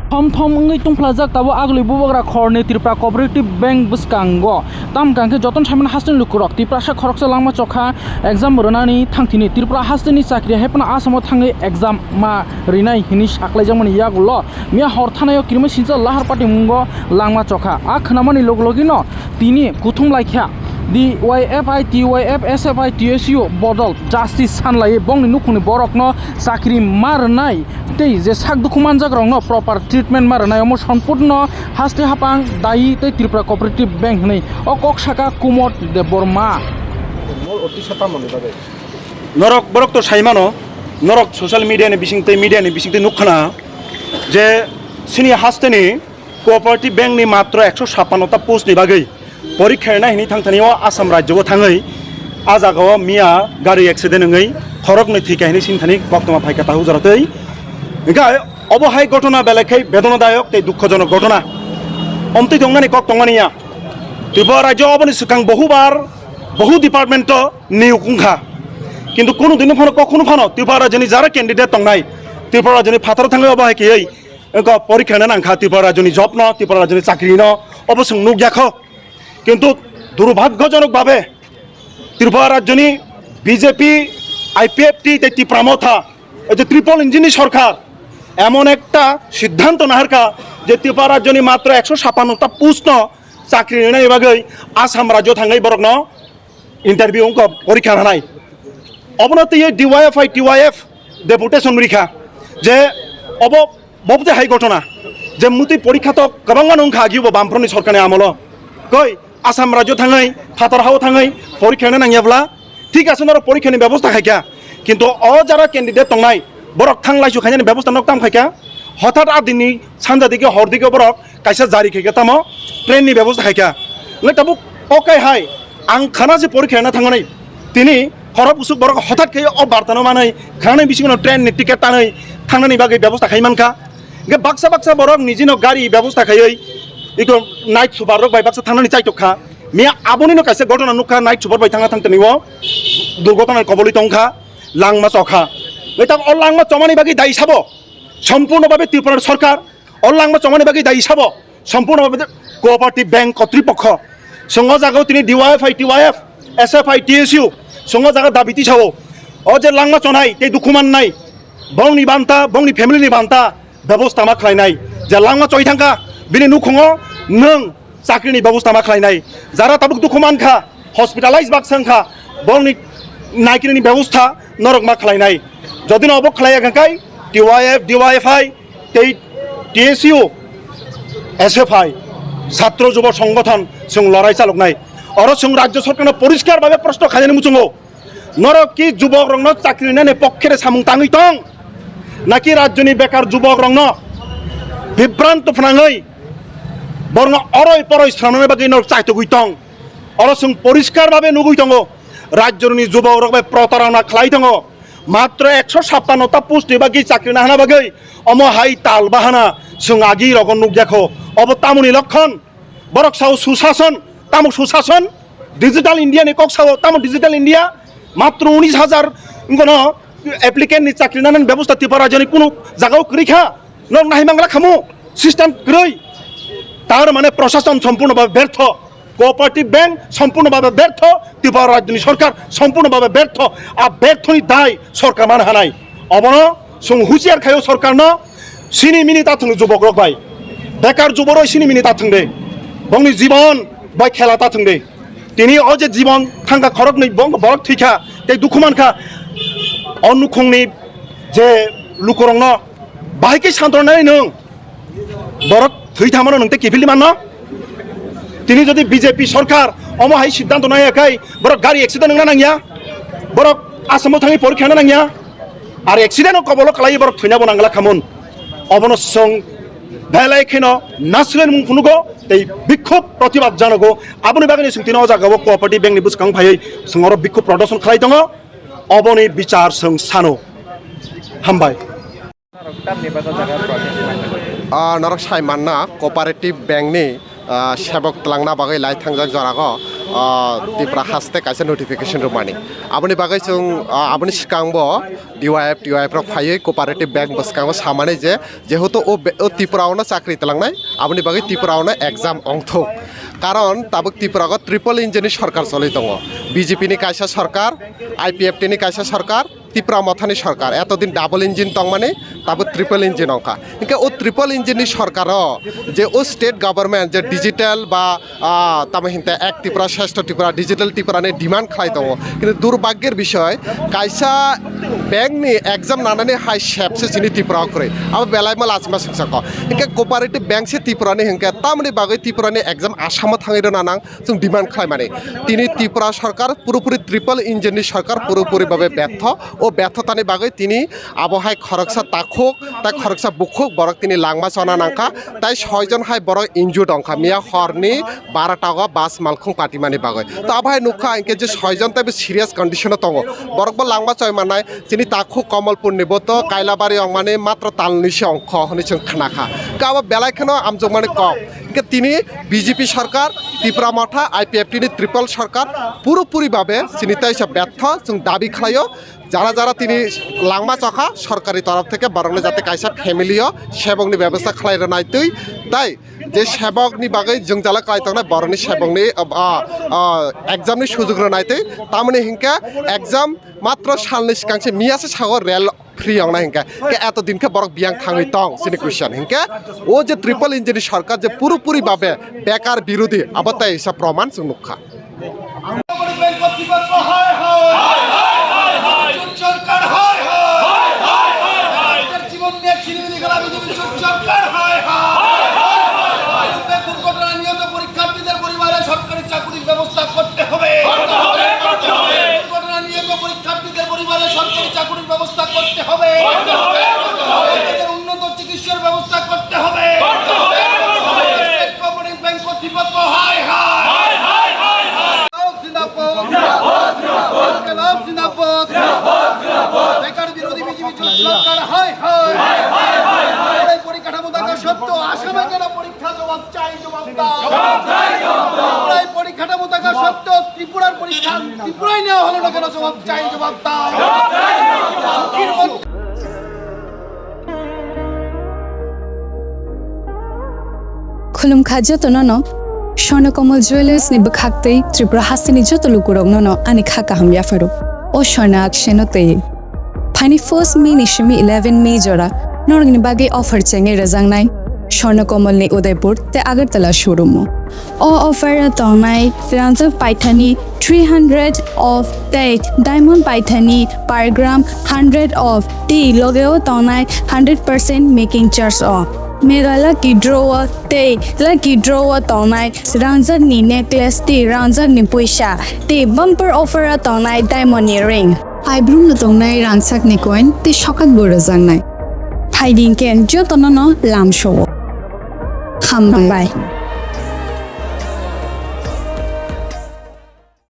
Thom thom ngai tung plazak tabo agli bubagra khorni Tripura Cooperative Bank buskango tam kangke joton saman hastin lukurok Tripura sa khoroksa langma chokha exam ronani thangthini Tripura hastini chakri hepna asamo thangai exam ma rinai hini saklaijamani yagulo mia horthanayo kirme sinja lahar pati mungo langma chokha a khnamani loglogino tini kuthum laikha DYFI, TYF, SFI, TSU Bodol Justice Sanlai Bongni Nukuni Borokno Sakri Marnai Tei je sak dukuman jagrongno proper treatment marnai omo সম্পূর্ণ haste hapang dai tei Tripura Cooperative Bank nei okok saka kumot de borma নরক বরক তো সাইমানো নরক social media নে বিসিংতে নুখনা যে সিনি হাস্তেনি cooperative bank ni মাত্র 156টা post ni বাগै পরীক্ষা না হিনি থাংথানিও আসাম রাজ্যও থাङै আজাগাও মিয়া গাড়ি অ্যাক্সিডেন্ট ngै খরক नै থিকা হিনি সিনথানি বক্তমা ফাইকা তাহু জরাতৈ ইগা অবহাই ঘটনা বেলেখাই বেদনাদায়ক তে দুঃখজনক ঘটনা অন্তই দংনানি কক তংমানিয়া ত্রিপুরা রাজ্য অবনি সুকাং বহু ডিপার্টমেন্ট নিউকুংখা কিন্তু কোনো দিন কখনো ফানো ত্রিপুরা রাজ্যনি যারা ক্যান্ডিডেট তংনাই ত্রিপুরা রাজ্যনি ফাতার থাङै অবহাই কেই পরীক্ষা নাংখা ত্রিপুরা রাজ্যনি জব ন ত্রিপুরা রাজ্যনি চাকরি ন অবসং নুগ্যাখ কিন্তু দুর্ভাগ্যজনকভাবে ত্রিপুরা রাজ্যনি বিজেপি আইপিএফটি ত্রিপুরামথা এই যে ট্রিপল ইঞ্জিনি সরকার এমন একটা সিদ্ধান্ত নাহারকা যে ত্রিপুরা রাজ্যনি মাত্র 156টা পোস্ট চাকরি নাই বাগৈ আসাম রাজ্য থাङै বরকনো ইন্টারভিউ পরীক্ষা নাই অবনতি ডিওয়াইএফআই টিওয়াইএফ ডেপুটেশন রিখা যে ববতে হাই ঘটনা যে মুতি পরীক্ষা তো গোबां নংখা গিব বামফ্রনি সরকারनि আমল কই আসাম রাজ্য থাङै ফাতার হাও থাङै পরীক্ষা নাङিয়াब्ला ঠিক আছে নর পরীক্ষানি ব্যবস্থা খাইকা কিন্তু যারা ক্যান্ডিডেট তংনাই বরক থাংলাইসু খাইনি ব্যবস্থা নকতাম খাইকা হঠাৎ আদিনি সানজা দিকে হর দিকে বরক কাইসা জারি খাইকা তামো ট্রেননি ব্যবস্থা খাইকা লেটাবু ওকাই হাই আং খানা যে পরীক্ষা না থাङै তিনি খরব উসুক বরক হঠাৎ খাই বার্তানো মানাই খানানি বিসিগনো ট্রেননি টিকেট টাनै থাংনানি বাগै ব্যবস্থা খাইমানখা গে বাক্সা বরক নিজিনো গাড়ি ব্যবস্থা খাইयै ইকো নাইট সুপার রক বাই বাক্সা থাংনানি চাইতখা মিয়া আবনিনো কাইসা ঘটনা নুখা নাইট সুপার বাই থাङा থাংতনিও দুর্ঘটনার কবলি তংখা লাংমা চখা এটা অল্লাংমা চমানি বাগি দায়ী চাব সম্পূর্ণভাবে ত্রিপুরার সরকার অল্লাংমা চমানি বাগি দায়ী চাব সম্পূর্ণভাবে কোঅপারেটিভ ব্যাংক কর্তৃপক্ষ সঙ্গ জায়গাও তিনি ডিওয়াইএফআই টিওয়াইএফ এসএফআই টিএসইউ সঙ্গ জায়গা দাবিতি চাব যে লাংমা চনাই তে দুখুমান নাই বংনি বান্তা বংনি ফ্যামিলিনি বান্তা ব্যবস্থা মা খাইনাই যে লাংমা চই থাঙ্কা বিনি নুখুঙ নং চাকরিনি ব্যবস্থা মা খাইনাই যারা তাবুক দুখুমান খা হসপিটালাইজ বাকসাংখা বংনি নাইকিনি ব্যবস্থা নরক মা খাইনাই যদি অবক খাইয়া গাঙ্কাই টিওয়াইএফ ডিওয়াইএফআই টিএসইউ এসএফআই ছাত্র যুব সংগঠন সং লড়াই চালক নাই অর সং রাজ্য সরকার পরিষ্কারভাবে প্রশ্ন খাইনি মুচুঙ্গো নরক কি যুবক রং চাকরি নেনে পক্ষের সামুং তাঙই তং নাকি রাজ্যনি বেকার যুবক রং বিভ্রান্ত ফনাঙই বরং অরই পরই শ্রমণের বাকি নরক চাইতে গুইতং অর সং পরিষ্কারভাবে নুগুইতং রাজ্যনি যুবক রং প্রতারণা খাইতং মাত্র 156টা পোস্ট বাকি চাকরি না হানা বাগৈ অমহাই তাল বাহানা সং আগি রগন নুক দেখো অব তামুনি লক্ষণ বরক সাও সুশাসন তামু সুশাসন ডিজিটাল ইন্ডিয়া নে কক সাও তামু ডিজিটাল ইন্ডিয়া মাত্র 19,000 কোন অ্যাপ্লিকেন্ট নি চাকরি নানান ব্যবস্থা ত্রিপুরা রাজ্যনি কোনো জায়গাও করিখা নক নাহি বাংলা খামু সিস্টেম গ্রই তার মানে প্রশাসন সম্পূর্ণভাবে ব্যর্থ কোঅপারেটিভ ব্যাংক সম্পূর্ণভাবে ব্যর্থ ত্রিপুরা রাজ্যনি সরকার সম্পূর্ণভাবে ব্যর্থ আর ব্যর্থনি দায় সরকার মানে হানাই অবন সং হুঁশিয়ার খাইও সরকার ন সিনি মিনি তাথং যুবক রক ভাই বেকার যুবর সিনি মিনি তাথং দে বংনি জীবন বাই খেলা তাথং দে তিনি যে জীবন থাঙ্গা খরক নেই বং বরক থিখা তে দুখুমানখা অনুখংনি যে লুকরং ন বাহিকে সান্ত্রনাই নং বরক থৈ থামানো নংতে কিফিলি মান তিনি যদি বিজেপি সরকার অমহাই সিদ্ধান্ত নাই একাই বরক গাড়ি অ্যাক্সিডেন্ট না নাঙিয়া বরক আসামও থাঙি পরীক্ষা না নাঙিয়া আর অ্যাক্সিডেন্ট কবল খালাই বরক থৈনা বনাংলা খামুন অবনসং ভেলাই খেন নাসলেন মুং ফুনুগো এই বিক্ষোভ প্রতিবাদ জানাগো আবনি বাগানি সিং তিন জাগাবো কোঅপারেটিভ ব্যাংকনি বুসকাং ফাই সঙ্গর বিক্ষোভ প্রদর্শন খালাই দङ অবনি বিচার সং সানো হামবাই নরক সাইমান্না কোঅপারেটিভ ব্যাংকনি সেবক লাংনা বাগै লাই थांजाक जरागो ত্রিপুরা হাসতে কাছে নোটিফিকেशन রুমানি আপনি বাগাই जों আপনি সিকাংবো ডিওয়াইএফ রক ফাইয়ে কোঅপারেটিভ ব্যাংক বসকাংবো সামানে যে যেহেতু ও ত্রিপুরাওনো চাকরি তেলাংনাই আপনি বাগাই ত্রিপুরাওনো এক্সাম অংথক কারণ তাবুক ত্রিপুরাগত ট্রিপল ইঞ্জিনनि সরকার চলি দङ বিজেপিनि কাইসা সরকার আইপিএফটিनि কাইসা সরকার ত্রিপুরা মথানি সরকার এতদিন ডাবল ইঞ্জিন দং মানে তাবো ট্রিপল ইঞ্জিন অঙ্কা ইনকে ও ট্রিপল ইঞ্জিনनि সরকারও যে ও স্টেট গভর্নমেন্ট যে ডিজিটাল বা তামে হিনতে এক ত্রিপুরা শ্রেষ্ঠ ত্রিপুরা ডিজিটাল ত্রিপুরাनि ডিমান্ড খাই দङ কিন্তু দুর্ভাগ্যের বিষয় কাইসা ব্যাংকনি এক্সাম নানানি হাই শেপসে চিনি ত্রিপুরা করে আবার বেলাইমাল আজমা সংসাক ইনকে কোঅপারেটিভ ব্যাংক সে ত্রিপুরাनि হিনকে তামনি বাগৈ ত্রিপুরাनि এক্সাম আসামত থাঙির নানাং जों ডিমান্ড খাই মানে তিনি ত্রিপুরা সরকার পুরোপুরি ট্রিপল ইঞ্জিনनि সরকার পুরোপুরিভাবে ব্যর্থ ও ব্যর্থতানি বাগৈ তিনি আবহাই খরকসা তাখুক তাই খরকসা বুকুক বরক তিনি লাংমা চনা নাংখা তাই 6 জন হাই বরক ইনজুর্ড অংখা মিয়া হরনি 12 টাকা বাস মালখুং পাটিমানি বাগৈ তো আবহাই নুখা ইনকে যে 6 জন তাই সিরিয়াস কন্ডিশন দङ বরক লাংমা চয় মানাই তিনি তাখুক কমলপুর নিবত কাইলাবাড়ি অংমানে মাত্র তালনিসে অংখ হনি जों খানাখা কাবা বেলাইখানো আমজং মানে কম তিনি বিজেপি সরকার ত্রিপুরা মঠা আইপিএফটিনি ট্রিপল সরকার পুরোপুরিভাবে চিনিতাই সব ব্যর্থ जों দাবি খাইও যারা যারা তিনি লাংমা চখা সরকারি তরফ থেকে বরংনে যাতে কাইসা ফ্যামিলিও সেবকনি ব্যবস্থা খাইর নাইতই তাই যে সেবকনি বাগৈ जों জালা কাইতনা বরংনি সেবকনি এক্সামনি সুযোগ নাইতই তামনি হিংকা এক্সাম মাত্র সালনি সিকাংসে মিয়াসে সাগর রেল ফ্রি অংনা হিংকা কে এতদিনকে বরক বিয়াং থাঙই তং সিনি কুয়েশন হিংকা ও যে ট্রিপল ইঞ্জিন সরকার যে পুরোপুরিভাবে বেকার বিরোধী আবতাই হিসাব প্রমাণ जों নুখা সরকার হয় হয় হয় হয় জীবন নিয়ে ছিনিয়ে গেল বিজেপি সরকার হয় হয় দুর্ঘটনা নিহত পরীক্ষার্থীদের পরিবারে সরকারি চাকরির ব্যবস্থা করতে হবে দুর্ঘটনা নিহত পরীক্ষার্থীদের পরিবারে সরকারি চাকরির ব্যবস্থা করতে হবে উন্নত চিকিৎসার ব্যবস্থা করতে হবে কোঅপারেটিভ ব্যাংক কর্তৃপক্ষ হয় হয় বেকার বিরোধী বিজেপি সরকার হয় হয় পরিকাঠামো থাকা সত্ত্বেও আসামে কেন পরীক্ষা জবাব চাই জবাব দাও পরিকাঠামো থাকা সত্ত্বেও ত্রিপুরার পরীক্ষা ত্রিপুরায় নেওয়া হলো না কেন জবাব চাই জবাব দাও खुलुमखा जतननो स्वर्णकमल ज्वेलार्स नि बखाक्तै त्रिपुरा हासिनि जतलुकुरक ननो आनि खाका हमया फरो ओ स्वर्णा अक्षेनते फाइनि फर्स्ट मे निशमी 11 मे जरा नरगनि बागे अफर चेंगे रजांगनाय स्वर्णकमल नि उदयपुर ते आगरतला शोरूम ओ अफर तंगनाय फ्रांसफ पाइथानी 300 ऑफ ते डायमंड पाइथानी पर ग्राम 100 ऑफ टी लोगेओ तंगनाय 100% मेकिंग चार्ज ऑफ मेरा लकी ड्रॉ तोनाई रांजर नी नेकलेस ती रांजर नी पैसा ती बम्पर ऑफर तोनाई डायमंड रिंग आइब्रुम तोनाई रांसाक नि कॉइन ती शॉकत बोरो जांगनाय फाइडिंग केन जो तोनो लाम शो खाम बाय